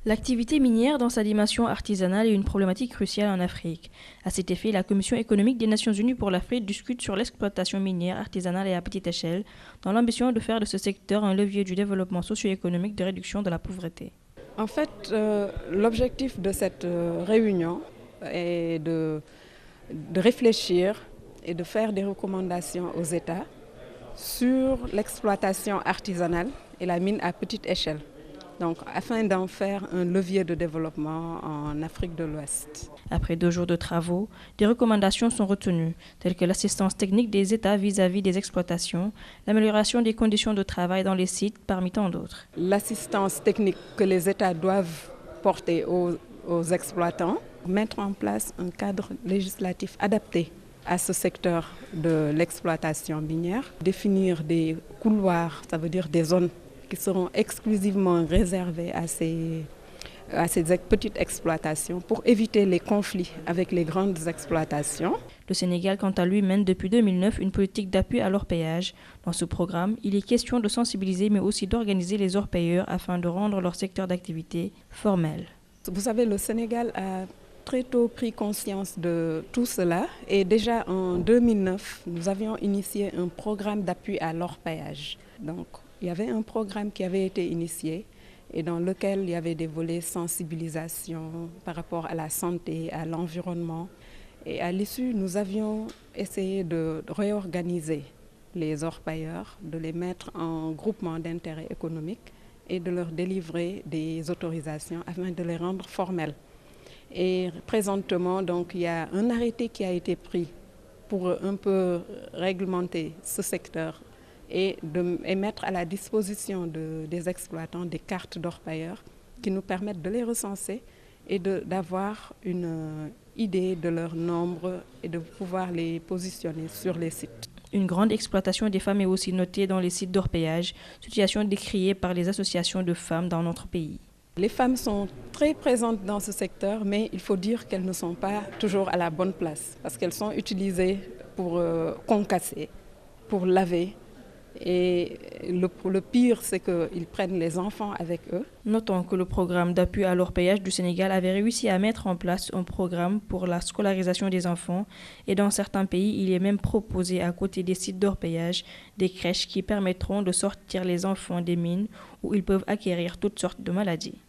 L'activité minière dans sa dimension artisanale est une problématique cruciale en Afrique. À cet effet, la Commission économique des Nations Unies pour l'Afrique discute sur l'exploitation minière artisanale et à petite échelle, dans l'ambition de faire de ce secteur un levier du développement socio-économique de réduction de la pauvreté. En fait, l'objectif de cette réunion est de réfléchir et de faire des recommandations aux États sur l'exploitation artisanale et la mine à petite échelle. Donc, afin d'en faire un levier de développement en Afrique de l'Ouest. Après 2 jours de travaux, des recommandations sont retenues, telles que l'assistance technique des États vis-à-vis des exploitations, l'amélioration des conditions de travail dans les sites, parmi tant d'autres. L'assistance technique que les États doivent porter aux exploitants, mettre en place un cadre législatif adapté à ce secteur de l'exploitation minière, définir des couloirs, ça veut dire des zones qui seront exclusivement réservées à ces petites exploitations pour éviter les conflits avec les grandes exploitations. Le Sénégal, quant à lui, mène depuis 2009 une politique d'appui à l'orpaillage. Dans ce programme, il est question de sensibiliser mais aussi d'organiser les orpailleurs afin de rendre leur secteur d'activité formel. Vous savez, le Sénégal a très tôt pris conscience de tout cela et déjà en 2009, nous avions initié un programme d'appui à l'orpaillage. Donc, il y avait un programme qui avait été initié et dans lequel il y avait des volets sensibilisation par rapport à la santé, à l'environnement. Et à l'issue, nous avions essayé de réorganiser les orpailleurs, de les mettre en groupement d'intérêt économique et de leur délivrer des autorisations afin de les rendre formels. Et présentement, donc, il y a un arrêté qui a été pris pour un peu réglementer ce secteur et mettre à la disposition des exploitants des cartes d'orpailleurs qui nous permettent de les recenser et d'avoir une idée de leur nombre et de pouvoir les positionner sur les sites. Une grande exploitation des femmes est aussi notée dans les sites d'orpaillage, situation décriée par les associations de femmes dans notre pays. Les femmes sont très présentes dans ce secteur, mais il faut dire qu'elles ne sont pas toujours à la bonne place parce qu'elles sont utilisées pour concasser, pour laver. Et le pire, c'est qu'ils prennent les enfants avec eux. Notons que le programme d'appui à l'orpaillage du Sénégal avait réussi à mettre en place un programme pour la scolarisation des enfants et dans certains pays, il est même proposé à côté des sites d'orpaillage des crèches qui permettront de sortir les enfants des mines où ils peuvent acquérir toutes sortes de maladies.